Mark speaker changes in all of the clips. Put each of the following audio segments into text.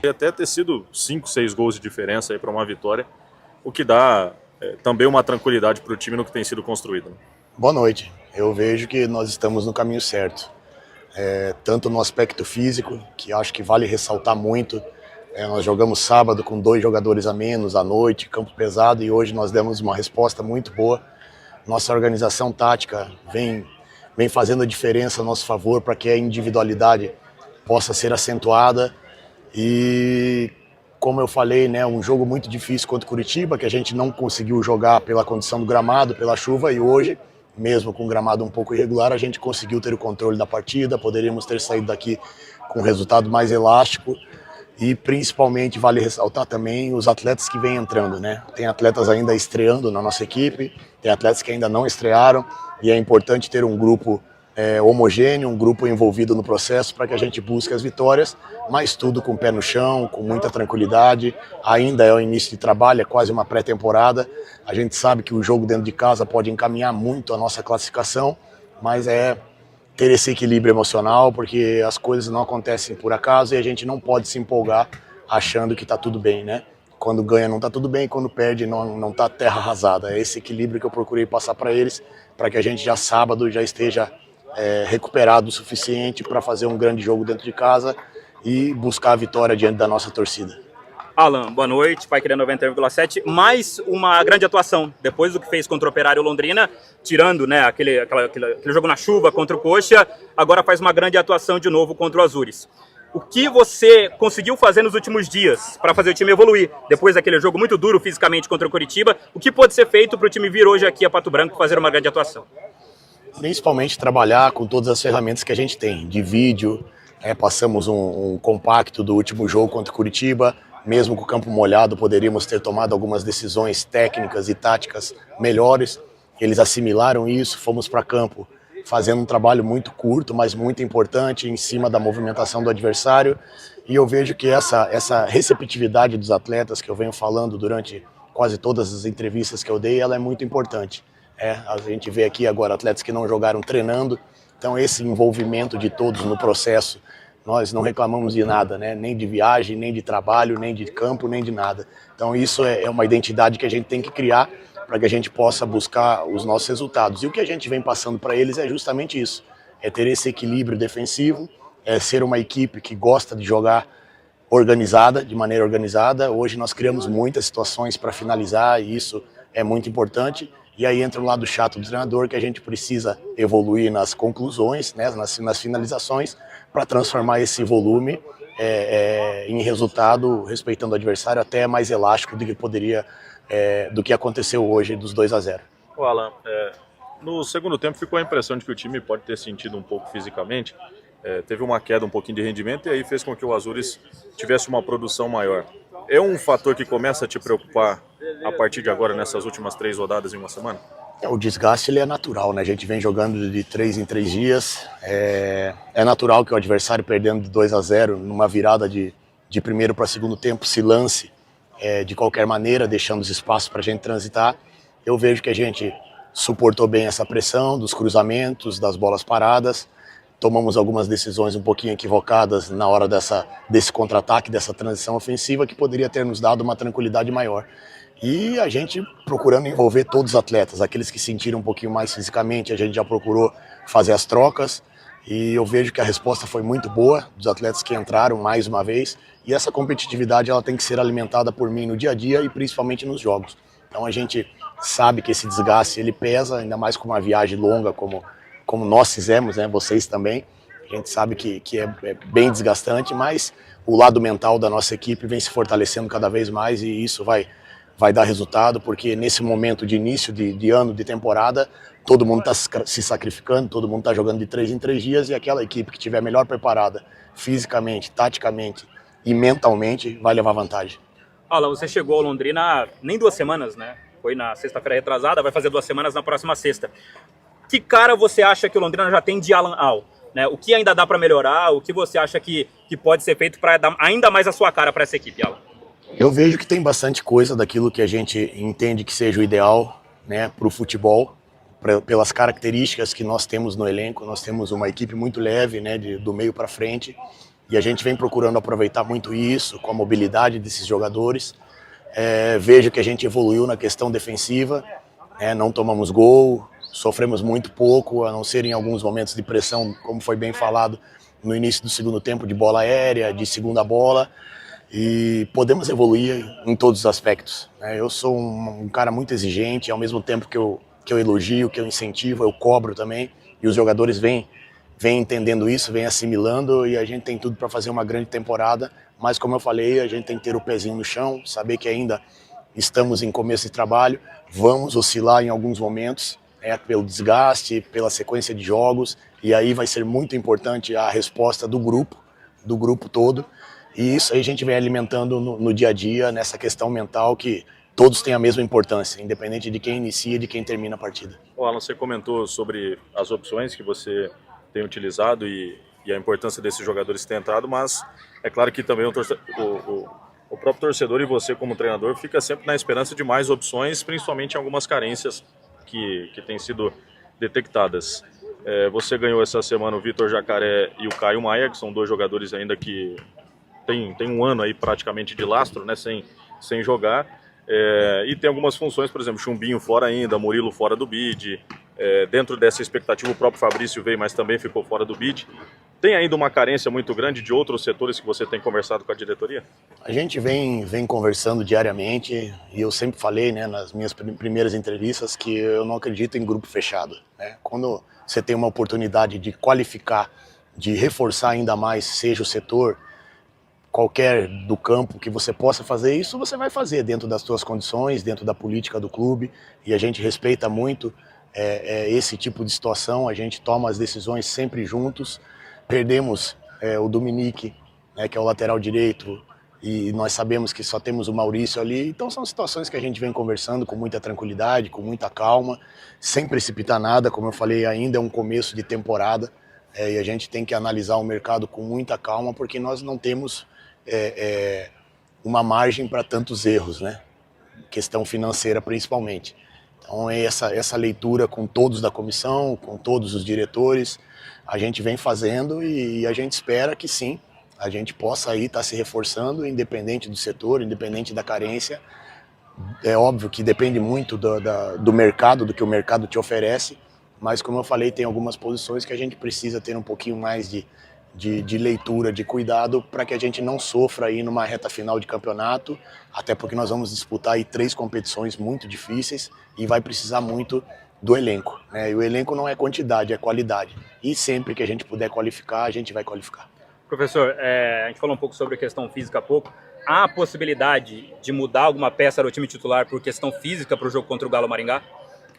Speaker 1: poderia até ter sido 5, 6 gols de diferença para uma vitória, o que dá também uma tranquilidade para o time no que tem sido construído. Né?
Speaker 2: Boa noite. Eu vejo que nós estamos no caminho certo. Tanto no aspecto físico, que acho que vale ressaltar muito. Nós jogamos sábado com 2 jogadores a menos à noite, campo pesado, e hoje nós demos uma resposta muito boa. Nossa organização tática vem fazendo a diferença a nosso favor para que a individualidade possa ser acentuada. E como eu falei, né, um jogo muito difícil contra o Curitiba, que a gente não conseguiu jogar pela condição do gramado, pela chuva, e hoje, mesmo com o gramado um pouco irregular, a gente conseguiu ter o controle da partida, poderíamos ter saído daqui com um resultado mais elástico. E principalmente vale ressaltar também os atletas que vêm entrando, né? Tem atletas ainda estreando na nossa equipe, tem atletas que ainda não estrearam, e é importante ter um grupo homogêneo, um grupo envolvido no processo para que a gente busque as vitórias, mas tudo com o pé no chão, com muita tranquilidade. Ainda é o início de trabalho, é quase uma pré-temporada. A gente sabe que o jogo dentro de casa pode encaminhar muito a nossa classificação, mas ter esse equilíbrio emocional, porque as coisas não acontecem por acaso e a gente não pode se empolgar achando que está tudo bem, né? Quando ganha não está tudo bem, quando perde não está terra arrasada. É esse equilíbrio que eu procurei passar para eles, para que a gente já sábado já esteja recuperado o suficiente para fazer um grande jogo dentro de casa e buscar a vitória diante da nossa torcida.
Speaker 3: Alan, boa noite, Paiquerê 91,7. Mais uma grande atuação, depois do que fez contra o Operário Londrina, tirando, né, aquele jogo na chuva contra o Coxa, agora faz uma grande atuação de novo contra o Azures. O que você conseguiu fazer nos últimos dias para fazer o time evoluir? Depois daquele jogo muito duro fisicamente contra o Curitiba, o que pode ser feito para o time vir hoje aqui a Pato Branco fazer uma grande atuação?
Speaker 2: Principalmente trabalhar com todas as ferramentas que a gente tem, de vídeo, passamos um compacto do último jogo contra o Curitiba, mesmo com o campo molhado poderíamos ter tomado algumas decisões técnicas e táticas melhores, eles assimilaram isso, fomos para campo fazendo um trabalho muito curto, mas muito importante em cima da movimentação do adversário, e eu vejo que essa receptividade dos atletas que eu venho falando durante quase todas as entrevistas que eu dei, ela é muito importante. A gente vê aqui agora atletas que não jogaram treinando, então esse envolvimento de todos no processo, nós não reclamamos de nada, né? Nem de viagem, nem de trabalho, nem de campo, nem de nada. Então isso é uma identidade que a gente tem que criar para que a gente possa buscar os nossos resultados. E o que a gente vem passando para eles é justamente isso, é ter esse equilíbrio defensivo, é ser uma equipe que gosta de jogar organizada, de maneira organizada. Hoje nós criamos muitas situações para finalizar e isso é muito importante. E aí entra um lado chato do treinador, que a gente precisa evoluir nas conclusões, né, nas finalizações, para transformar esse volume em resultado, respeitando o adversário, até mais elástico do que poderia, do que aconteceu hoje dos 2-0.
Speaker 1: O Alan, no segundo tempo ficou a impressão de que o time pode ter sentido um pouco fisicamente, teve uma queda um pouquinho de rendimento e aí fez com que o Azures tivesse uma produção maior. É um fator que começa a te preocupar a partir de agora, nessas últimas 3 rodadas em uma semana?
Speaker 2: O desgaste ele é natural, né? A gente vem jogando de 3 em 3 dias. É natural que o adversário perdendo de 2-0 numa virada de primeiro para segundo tempo se lance de qualquer maneira, deixando os espaços para a gente transitar. Eu vejo que a gente suportou bem essa pressão dos cruzamentos, das bolas paradas. Tomamos algumas decisões um pouquinho equivocadas na hora desse contra-ataque, dessa transição ofensiva, que poderia ter nos dado uma tranquilidade maior. E a gente procurando envolver todos os atletas, aqueles que sentiram um pouquinho mais fisicamente, a gente já procurou fazer as trocas. E eu vejo que a resposta foi muito boa dos atletas que entraram mais uma vez. E essa competitividade ela tem que ser alimentada por mim no dia a dia e principalmente nos jogos. Então a gente sabe que esse desgaste ele pesa, ainda mais com uma viagem longa como nós fizemos, né, vocês também. A gente sabe que é bem desgastante, mas o lado mental da nossa equipe vem se fortalecendo cada vez mais e isso vai dar resultado, porque nesse momento de início de ano, de temporada, todo mundo está se sacrificando, todo mundo está jogando de 3 em 3 dias e aquela equipe que estiver melhor preparada fisicamente, taticamente e mentalmente vai levar vantagem.
Speaker 3: Alan, você chegou ao Londrina nem 2 semanas, né? Foi na sexta-feira retrasada, vai fazer 2 semanas na próxima sexta. Que cara você acha que o Londrina já tem de Alan Al? Né? O que ainda dá para melhorar? O que você acha que pode ser feito para dar ainda mais a sua cara para essa equipe, Alan?
Speaker 2: Eu vejo que tem bastante coisa daquilo que a gente entende que seja o ideal, né, para o futebol, pelas características que nós temos no elenco. Nós temos uma equipe muito leve, né, do meio para frente. e a gente vem procurando aproveitar muito isso com a mobilidade desses jogadores. Vejo que a gente evoluiu na questão defensiva, não tomamos gol, sofremos muito pouco, a não ser em alguns momentos de pressão, como foi bem falado no início do segundo tempo, de bola aérea, de segunda bola, e podemos evoluir em todos os aspectos. Eu sou um cara muito exigente, ao mesmo tempo que eu elogio, que eu incentivo, eu cobro também, e os jogadores vêm entendendo isso, vêm assimilando, e a gente tem tudo para fazer uma grande temporada, mas como eu falei, a gente tem que ter o pezinho no chão, saber que ainda estamos em começo de trabalho, vamos oscilar em alguns momentos, pelo desgaste, pela sequência de jogos, e aí vai ser muito importante a resposta do grupo todo, e isso aí a gente vem alimentando no dia a dia, nessa questão mental que todos têm a mesma importância, independente de quem inicia e de quem termina a partida.
Speaker 1: Alan, você comentou sobre as opções que você tem utilizado e a importância desses jogadores ter entrado, mas é claro que também o próprio torcedor e você como treinador fica sempre na esperança de mais opções, principalmente em algumas carências que têm sido detectadas. Você ganhou essa semana o Vitor Jacaré e o Caio Maia, que são dois jogadores ainda que tem um ano aí praticamente de lastro, né, sem jogar, e tem algumas funções, por exemplo, Chumbinho fora ainda, Murilo fora do bid, dentro dessa expectativa o próprio Fabrício veio, mas também ficou fora do bid. Tem ainda uma carência muito grande de outros setores que você tem conversado com a diretoria?
Speaker 2: A gente vem conversando diariamente, e eu sempre falei, nas minhas primeiras entrevistas, que eu não acredito em grupo fechado. Quando você tem uma oportunidade de qualificar, de reforçar ainda mais, seja o setor, qualquer do campo que você possa fazer isso, você vai fazer dentro das suas condições, dentro da política do clube, e a gente respeita muito esse tipo de situação, a gente toma as decisões sempre juntos. Perdemos o Dominique, que é o lateral direito, e nós sabemos que só temos o Maurício ali, então são situações que a gente vem conversando com muita tranquilidade, com muita calma, sem precipitar nada, como eu falei, ainda é um começo de temporada, e a gente tem que analisar o mercado com muita calma, porque nós não temos uma margem para tantos erros, questão financeira principalmente. Então essa leitura com todos da comissão, com todos os diretores, a gente vem fazendo e a gente espera que sim, a gente possa aí estar se reforçando, independente do setor, independente da carência. É óbvio que depende muito do mercado, do que o mercado te oferece, mas como eu falei, tem algumas posições que a gente precisa ter um pouquinho mais de leitura, de cuidado, para que a gente não sofra aí numa reta final de campeonato, até porque nós vamos disputar aí 3 competições muito difíceis e vai precisar muito do elenco. E o elenco não é quantidade, é qualidade. E sempre que a gente puder qualificar, a gente vai qualificar.
Speaker 3: Professor, a gente falou um pouco sobre a questão física há pouco. Há a possibilidade de mudar alguma peça do time titular por questão física para o jogo contra o Galo Maringá?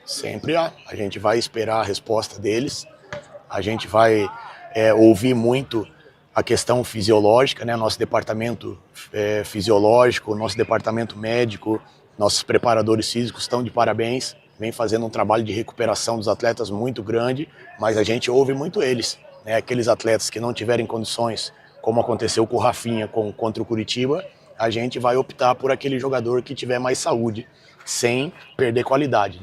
Speaker 2: Sempre há. A gente vai esperar a resposta deles. A gente vai ouvir muito a questão fisiológica, nosso departamento fisiológico, nosso departamento médico, nossos preparadores físicos estão de parabéns, vem fazendo um trabalho de recuperação dos atletas muito grande, mas a gente ouve muito eles, aqueles atletas que não tiverem condições, como aconteceu com o Rafinha contra o Curitiba, a gente vai optar por aquele jogador que tiver mais saúde, sem perder qualidade,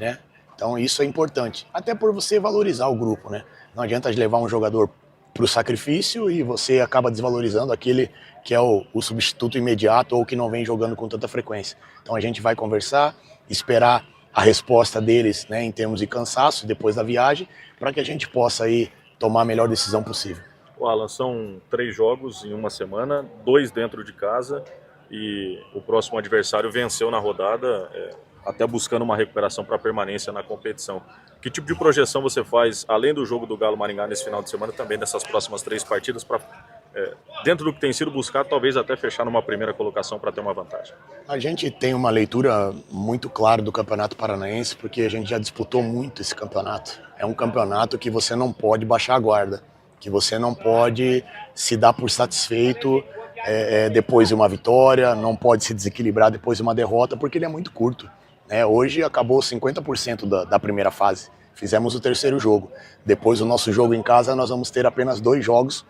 Speaker 2: Então isso é importante, até por você valorizar o grupo, Não adianta levar um jogador para o sacrifício e você acaba desvalorizando aquele que é o substituto imediato ou que não vem jogando com tanta frequência. Então a gente vai conversar, esperar a resposta deles, em termos de cansaço depois da viagem, para que a gente possa aí tomar a melhor decisão possível.
Speaker 1: Alan, são 3 jogos em uma semana, 2 dentro de casa, e o próximo adversário venceu na rodada, até buscando uma recuperação para permanência na competição. Que tipo de projeção você faz, além do jogo do Galo Maringá nesse final de semana, também nessas próximas 3 partidas, para dentro do que tem sido buscado, talvez até fechar numa primeira colocação para ter uma vantagem?
Speaker 2: A gente tem uma leitura muito clara do Campeonato Paranaense, porque a gente já disputou muito esse campeonato. É um campeonato que você não pode baixar a guarda, que você não pode se dar por satisfeito depois de uma vitória, não pode se desequilibrar depois de uma derrota, porque ele é muito curto. Hoje acabou 50% da primeira fase, fizemos o 3º jogo. Depois do nosso jogo em casa, nós vamos ter apenas 2 jogos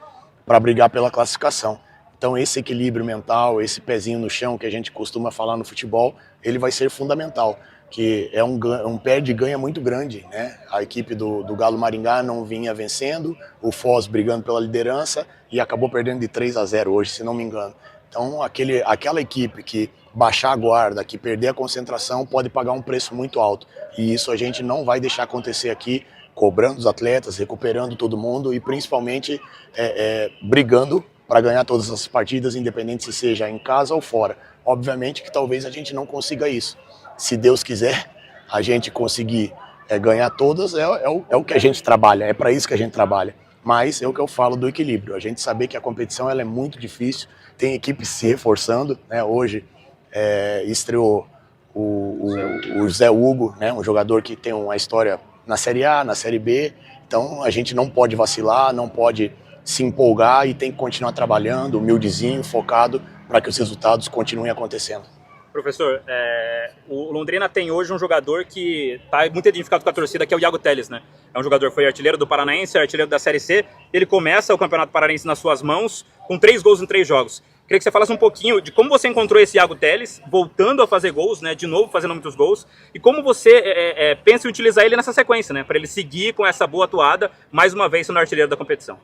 Speaker 2: para brigar pela classificação. Então esse equilíbrio mental, esse pezinho no chão que a gente costuma falar no futebol, ele vai ser fundamental. que é um perde e ganha muito grande, né? A equipe do Galo Maringá não vinha vencendo, o Foz brigando pela liderança e acabou perdendo de 3-0 hoje, se não me engano. Então, aquela equipe que baixar a guarda, que perder a concentração, pode pagar um preço muito alto. E isso a gente não vai deixar acontecer aqui, cobrando os atletas, recuperando todo mundo e principalmente brigando para ganhar todas as partidas, independente se seja em casa ou fora. Obviamente que talvez a gente não consiga isso. Se Deus quiser, a gente conseguir ganhar todas, é o que a gente trabalha, é para isso que a gente trabalha. Mas é o que eu falo do equilíbrio, a gente saber que a competição ela é muito difícil, tem equipes se reforçando, né? Hoje estreou o Zé Hugo, né? Um jogador que tem uma história na Série A, na Série B, então a gente não pode vacilar, não pode se empolgar e tem que continuar trabalhando, humildezinho, focado, para que os resultados continuem acontecendo.
Speaker 3: Professor, o Londrina tem hoje um jogador que está muito identificado com a torcida, que é o Iago Teles, né? É um jogador que foi artilheiro do Paranaense, artilheiro da Série C. Ele começa o Campeonato Paranaense nas suas mãos, com 3 gols em 3 jogos. Queria que você falasse um pouquinho de como você encontrou esse Iago Teles, voltando a fazer gols, né? De novo fazendo muitos gols. E como você pensa em utilizar ele nessa sequência, né? Para ele seguir com essa boa atuada, mais uma vez sendo artilheiro da competição.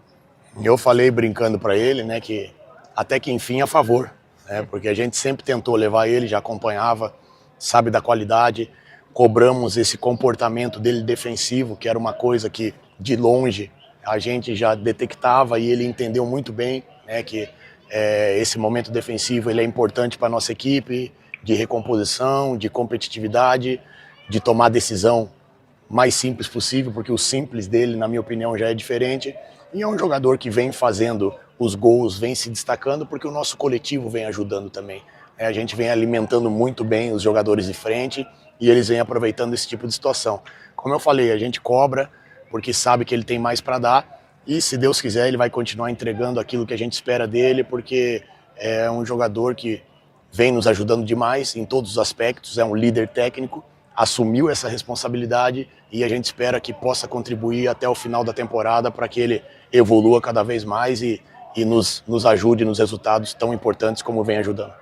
Speaker 2: Eu falei brincando para ele, né? Que até que enfim a favor. Porque a gente sempre tentou levar ele, já acompanhava, sabe da qualidade, cobramos esse comportamento dele defensivo, que era uma coisa que de longe a gente já detectava e ele entendeu muito bem, né, que esse momento defensivo ele é importante para a nossa equipe, de recomposição, de competitividade, de tomar a decisão mais simples possível, porque o simples dele, na minha opinião, já é diferente. E é um jogador que vem fazendo os gols, vem se destacando, porque o nosso coletivo vem ajudando também. A gente vem alimentando muito bem os jogadores de frente e eles vêm aproveitando esse tipo de situação. Como eu falei, a gente cobra porque sabe que ele tem mais para dar e, se Deus quiser, ele vai continuar entregando aquilo que a gente espera dele, porque é um jogador que vem nos ajudando demais em todos os aspectos, é um líder técnico, assumiu essa responsabilidade e a gente espera que possa contribuir até o final da temporada para que ele evolua cada vez mais e nos ajude nos resultados tão importantes como vem ajudando.